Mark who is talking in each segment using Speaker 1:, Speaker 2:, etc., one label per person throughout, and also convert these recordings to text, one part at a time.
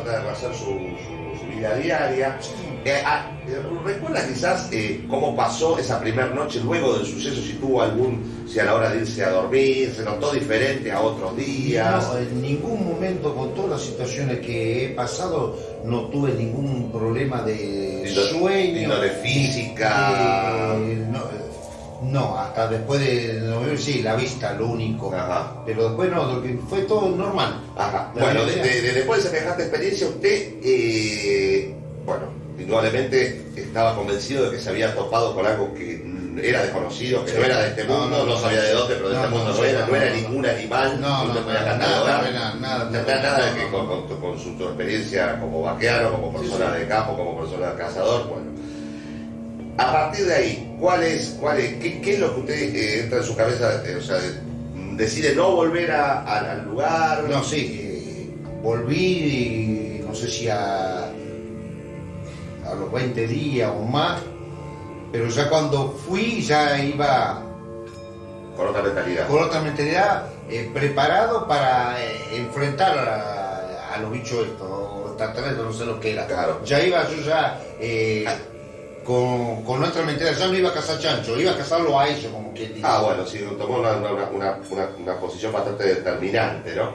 Speaker 1: trata de hacer su vida diaria. ¿Recuerda quizás cómo pasó esa primera noche luego del suceso? Si a la hora de irse a dormir se notó diferente a otros días.
Speaker 2: No, en ningún momento, con todas las situaciones que he pasado, no tuve ningún problema de sueño.
Speaker 1: De física.
Speaker 2: No, hasta después de sí, la vista, lo único.
Speaker 1: Ajá.
Speaker 2: Pero después no, fue todo normal.
Speaker 1: Ajá. Bueno, después de semejante experiencia, usted, indudablemente estaba convencido de que se había topado con algo que era desconocido, que no era de este mundo, no sabía de dónde, pero de este mundo no era ningún animal,
Speaker 2: no
Speaker 1: podía catalogar. Nada de que con su experiencia como vaqueano, como persona de campo, como persona cazador, bueno. A partir de ahí, ¿qué es lo que usted entra en su cabeza? Decide no volver al lugar.
Speaker 2: No, sí, volví, no sé si a los 20 días o más, pero ya cuando fui ya iba
Speaker 1: con otra mentalidad.
Speaker 2: Con otra mentalidad, preparado para enfrentar a los bichos estos, extraterrestres, no sé lo que era.
Speaker 1: Claro.
Speaker 2: Ya iba yo con otra mentalidad, ya no iba a cazar chancho, iba a cazarlo a ellos, como quien dice.
Speaker 1: Bueno, sí, tomó una posición bastante determinante, ¿no?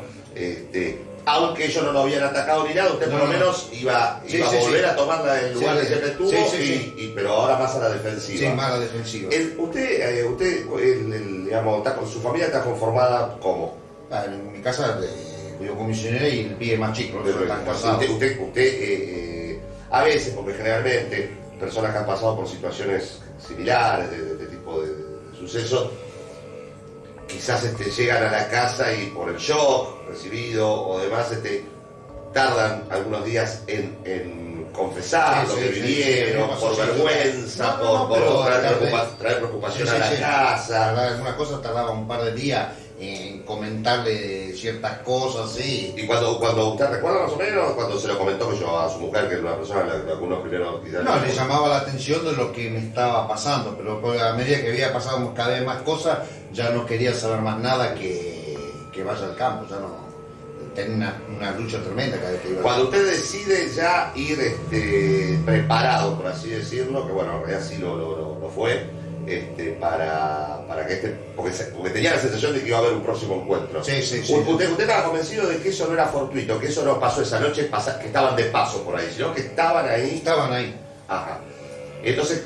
Speaker 1: Aunque ellos no lo habían atacado ni nada, usted por lo menos iba a volver a tomar el lugar que siempre tuvo, pero ahora más a la defensiva.
Speaker 2: Sí, más a la defensiva.
Speaker 1: Usted digamos, su familia está conformada ¿cómo?
Speaker 2: En mi casa, yo comisionera y el pibe más chico, no están casados.
Speaker 1: Usted a veces, porque generalmente personas que han pasado por situaciones similares de este tipo de sucesos, quizás llegan a la casa y por el shock recibido o demás tardan algunos días en confesar lo que vivieron, por vergüenza, por traer preocupación a la casa.
Speaker 2: Una cosa tardaba un par de días en comentarle ciertas cosas, sí.
Speaker 1: Y cuando usted recuerda más o menos, cuando se lo comentó a su mujer, que era una persona a la que algunos primeros...
Speaker 2: No, le llamaba la atención de lo que me estaba pasando, pero a medida que había pasado cada vez más cosas, ya no quería saber más nada que vaya al campo, ya no. Tenía una lucha tremenda cada vez que iba.
Speaker 1: Cuando usted decide ya ir preparado, por así decirlo, que bueno, en realidad sí lo fue, para que porque tenía la sensación de que iba a haber un próximo encuentro.
Speaker 2: Sí.
Speaker 1: Usted estaba convencido de que eso no era fortuito, que eso no pasó esa noche, que estaban de paso por ahí, sino que estaban ahí.
Speaker 2: Estaban ahí.
Speaker 1: Ajá. Entonces,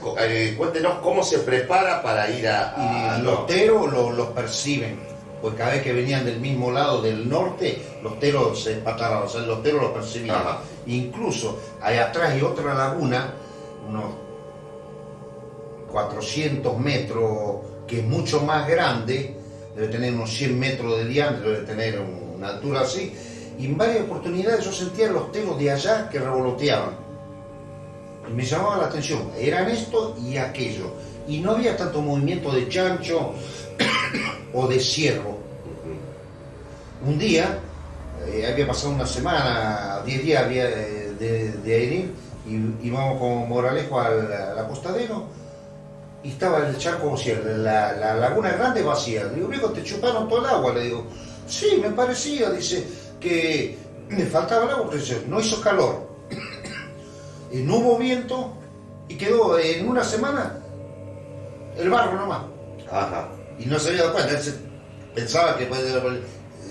Speaker 1: cuéntenos cómo se prepara para ir
Speaker 2: y los teros los perciben, pues cada vez que venían del mismo lado del norte, los teros se espataban, o sea, los teros los percibían.
Speaker 1: Ajá.
Speaker 2: Incluso, ahí atrás hay otra laguna, unos 400 metros, que es mucho más grande, debe tener unos 100 metros de diámetro, debe tener una altura así, y en varias oportunidades yo sentía los teros de allá que revoloteaban. Y me llamaba la atención, eran esto y aquello, y no había tanto movimiento de chancho o de ciervo. Un día, había pasado una semana, 10 días había de ir, y íbamos con Moralejo al apostadero, y estaba el charco vacío, la laguna grande vacía. Le digo, viejo, ¿te chuparon todo el agua? Le digo, sí, me parecía, dice, que me faltaba el agua, pero dice, no hizo calor, y no hubo viento, y quedó en una semana el barro nomás.
Speaker 1: Ajá.
Speaker 2: Y no se había dado cuenta, él pensaba que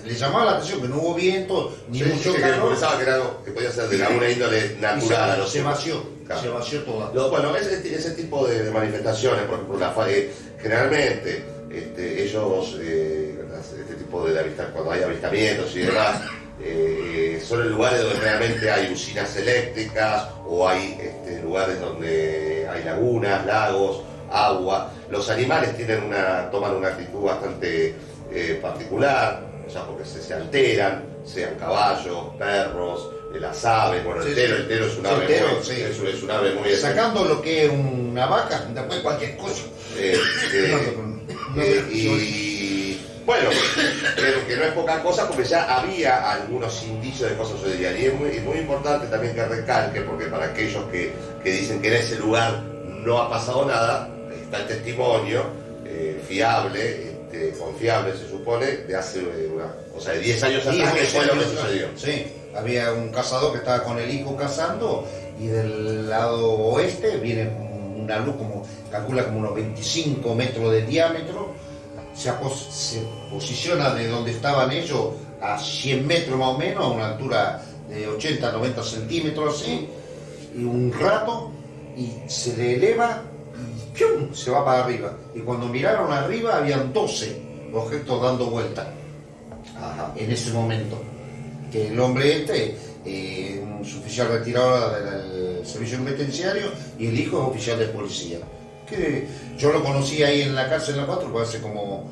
Speaker 2: le llamaba la atención que no hubo viento, ni mucho calor.
Speaker 1: Pensaba que era algo que podía ser de alguna índole natural.
Speaker 2: Se vació. Claro. Se vació toda.
Speaker 1: Bueno, ese tipo de manifestaciones, por ejemplo, generalmente ellos, este tipo de cuando hay avistamientos y demás, son en lugares donde realmente hay usinas eléctricas o hay lugares donde hay lagunas, lagos, agua. Los animales toman una actitud bastante particular, o sea, porque se alteran, sean caballos, perros, las aves. Bueno, el tero es un ave es un ave muy...
Speaker 2: Sacando lo que es una vaca, después cualquier cosa.
Speaker 1: Y bueno, creo que no es poca cosa porque ya había algunos indicios de cosas sucedían. Y es muy importante también que recalque, porque para aquellos que dicen que en ese lugar no ha pasado nada, está el testimonio confiable se supone, de hace de 10 años atrás, que fue lo que sucedió.
Speaker 2: Sí. había un cazador que estaba con el hijo cazando y del lado oeste viene una luz como, calcula como unos 25 metros de diámetro, se posiciona de donde estaban ellos a 100 metros más o menos, a una altura de 80, 90 centímetros así, y un rato, y se le eleva y ¡pium!, se va para arriba. Y cuando miraron arriba habían 12 objetos dando vuelta. Ajá. En ese momento. Que el hombre un oficial retirado del servicio penitenciario, y el hijo es oficial de policía. Que yo lo conocí ahí en la cárcel de la 4, hace como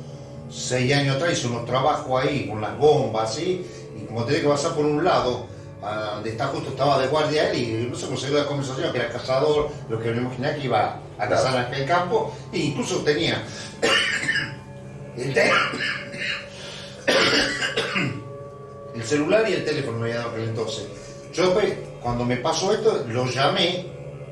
Speaker 2: 6 años atrás, hice unos trabajos ahí con las bombas, así, y como tenía que pasar por un lado, donde está justo, estaba de guardia él, y no sé cómo se dio la conversación, que era cazador, lo que me imaginé que iba a cazar en aquel campo, e incluso tenía el celular y el teléfono me había dado aquel entonces. Yo cuando me pasó esto, lo llamé,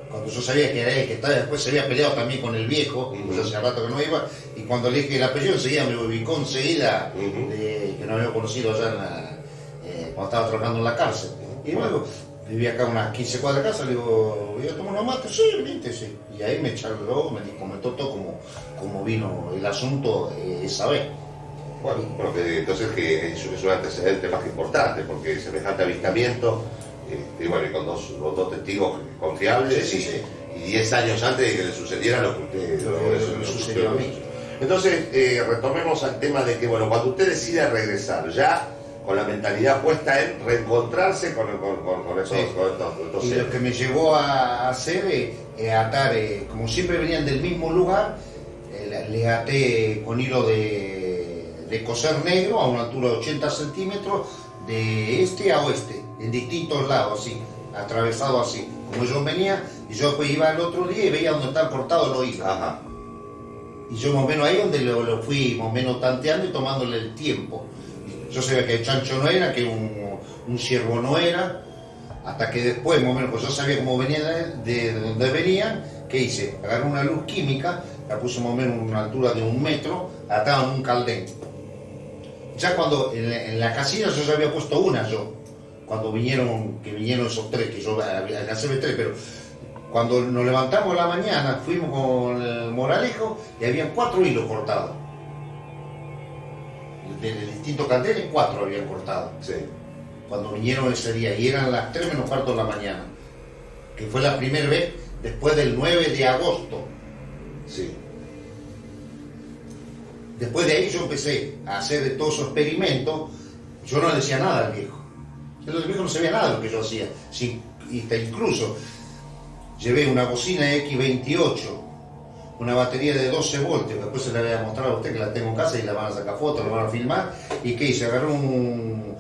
Speaker 2: cuando yo sabía que era él, que después se había peleado también con el viejo, pues hace rato que no iba, y cuando le dije el apellido enseguida me ubicó enseguida, que no había conocido allá cuando estaba trabajando en la cárcel. Y luego vivía acá unas 15 cuadras de casa, le digo, ¿voy a tomar una mate? Sí, vente, sí. Y ahí me charló, me comentó todo cómo vino el asunto esa vez.
Speaker 1: Bueno, entonces que es un antecedente más que importante, porque semejante avistamiento, y bueno, y con dos testigos confiables,
Speaker 2: sí.
Speaker 1: Y 10 años antes de que le sucediera lo que usted
Speaker 2: lo sucedió a mí.
Speaker 1: Entonces, retomemos al tema de que, bueno, cuando usted decide regresar, ya con la mentalidad puesta en reencontrarse con estos
Speaker 2: y lo que me llevó a hacer atar, como siempre venían del mismo lugar, le até con hilo de coser negro a una altura de 80 centímetros de este a oeste, en distintos lados, así, atravesado así. Como yo venía, y yo después iba el otro día y veía donde están cortados los hilos.
Speaker 1: Ajá.
Speaker 2: Y yo más o menos ahí donde lo fui más o menos tanteando y tomándole el tiempo. Yo sabía que el chancho no era, que un ciervo no era, hasta que después, más o menos, pues yo sabía cómo venían de donde venían. ¿Qué hice? Agarré una luz química, la puse más o menos a una altura de 1 metro, atada en un caldén. Ya cuando en la casilla yo ya había puesto una cuando vinieron esos 3, que yo alcancé 3, pero cuando nos levantamos a la mañana, fuimos con el Moralejo y habían 4 hilos cortados. De distintos candeles, 4 habían cortado.
Speaker 1: Sí.
Speaker 2: Cuando vinieron ese día, y eran las 3 menos cuarto de la mañana, que fue la primera vez después del 9 de agosto.
Speaker 1: Sí.
Speaker 2: Después de ahí yo empecé a hacer todos esos experimentos. Yo no le decía nada al viejo. El viejo no sabía nada de lo que yo hacía. Sí, incluso llevé una bocina X28, una batería de 12 voltios, que después se la voy a mostrar a usted, que la tengo en casa y la van a sacar fotos, la van a filmar. ¿Y qué hice? Agarré un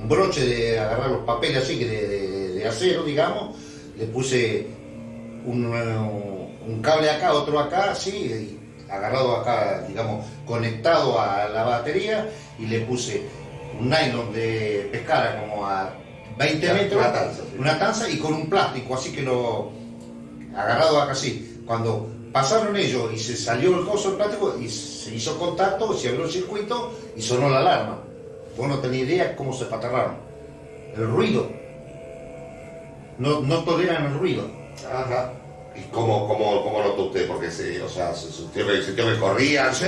Speaker 2: broche de agarrar los papeles así, de acero, digamos, le puse un cable acá, otro acá, así, agarrado acá, digamos, conectado a la batería, y le puse un nylon de pescara como a 20 metros, una tanza, y con un plástico, así que lo agarrado acá así. Cuando pasaron ellos y se salió el coso del plástico y se hizo contacto, se abrió el circuito y sonó la alarma. Vos no tenés idea cómo se patarraron. El ruido. No toleran el ruido.
Speaker 1: Ajá. ¿Y cómo notó usted? Porque se sintió que corrían.
Speaker 2: Sí.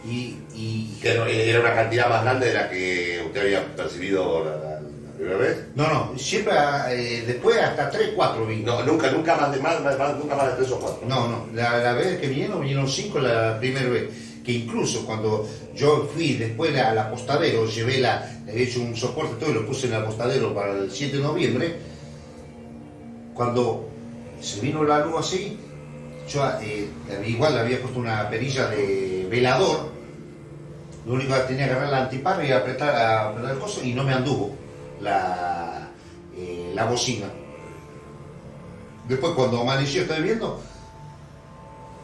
Speaker 1: Y que era una cantidad más grande de la que usted había percibido la primera vez.
Speaker 2: No, siempre después hasta 3, 4 vi.
Speaker 1: No, nunca más de 3 o 4.
Speaker 2: No, la vez que vinieron 5 la primera vez. Que incluso cuando yo fui después al apostadero, le había hecho un soporte todo y lo puse en el apostadero para el 7 de noviembre, cuando se vino la luz así, yo igual le había puesto una perilla de velador, lo único que tenía que agarrar la antiparra y apretar el coso, y no me anduvo la bocina. Después cuando amaneció, estoy viendo,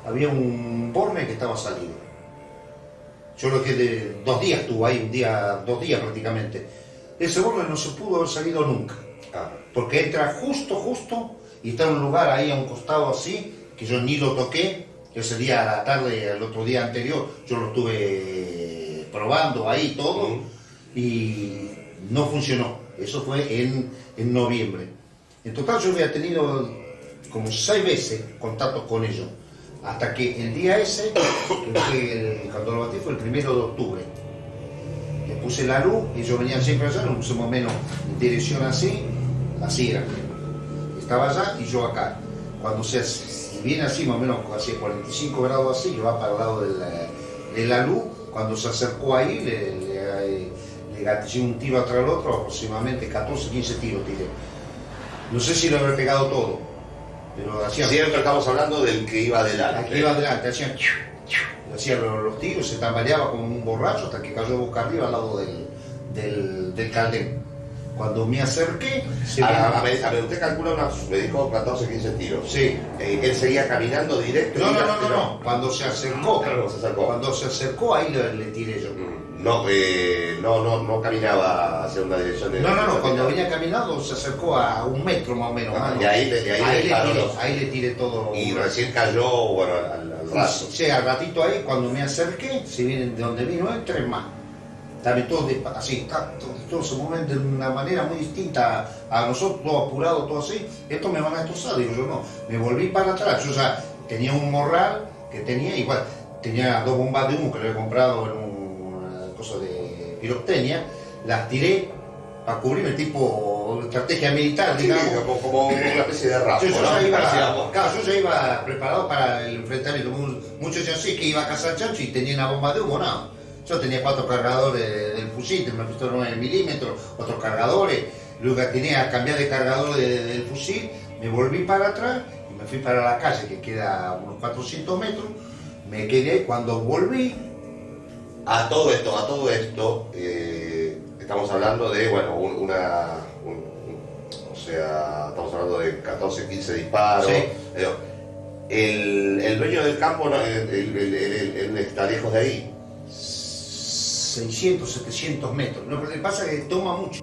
Speaker 2: había un borne que estaba salido. Yo lo que de 2 días estuvo ahí, 2 días prácticamente. Ese borne no se pudo haber salido nunca. Porque entra justo y está en un lugar ahí a un costado así, que yo ni lo toqué. Ese día a la tarde, el otro día anterior, yo lo estuve probando ahí todo. y no funcionó. Eso fue en noviembre. En total yo había tenido como 6 veces contactos con ellos, hasta que el día ese, que fue cuando lo batí fue el 1 de octubre. Le puse la luz y yo venía siempre allá, lo puse más o menos en dirección así era. Estaba allá y yo acá. Cuando se viene así, más o menos hacia 45 grados así, yo va para el lado de la luz. Cuando se acercó ahí, le gatillé un tiro atrás del otro, aproximadamente 14, 15 tiros tiré. No sé si lo habré pegado todo, pero hacía...
Speaker 1: Siempre estamos hablando del que iba adelante.
Speaker 2: El que iba adelante, hacía los tiros, se tambaleaba como un borracho hasta que cayó boca arriba al lado del caldén. Cuando me acerqué...
Speaker 1: A ver, usted calcula me dijo 14, 15 tiros.
Speaker 2: Sí.
Speaker 1: Él seguía caminando directo.
Speaker 2: No. Cuando se acercó, cuando se acercó, ahí le tiré yo.
Speaker 1: No caminaba hacia una dirección de...
Speaker 2: No, cuando venía caminando se acercó a 1 metro más o menos.
Speaker 1: Y ahí
Speaker 2: le tiré todo.
Speaker 1: Y recién cayó, bueno, al rato.
Speaker 2: Sí, al ratito ahí, cuando me acerqué, si vienen de donde vino él, 3 más. También todos así, todos se mueven de una manera muy distinta a nosotros, todo apurado, todo así. Esto me van a destrozar, digo yo no. Me volví para atrás, yo ya tenía un morral que tenía, igual, tenía 2 bombas de humo que le había comprado en una cosa de pirotecnia, las tiré para cubrirme, tipo estrategia militar, digamos.
Speaker 1: Sí, como una especie de rasgo,
Speaker 2: yo ya iba preparado para el enfrentamiento. Muchos decían sí que iba a cazar chancho y tenía una bomba de humo, no. Yo tenía 4 cargadores del fusil, una pistola 9 milímetros, otros cargadores. Luego tenía que cambiar de cargador del fusil, me volví para atrás y me fui para la calle que queda a unos 400 metros. Me quedé ahí. Cuando volví.
Speaker 1: A todo esto, estamos hablando de, bueno, o sea, estamos hablando de 14, 15 disparos.
Speaker 2: Sí.
Speaker 1: El dueño del campo, él está lejos de ahí.
Speaker 2: 600, 700 metros. Lo que pasa es que toma mucho.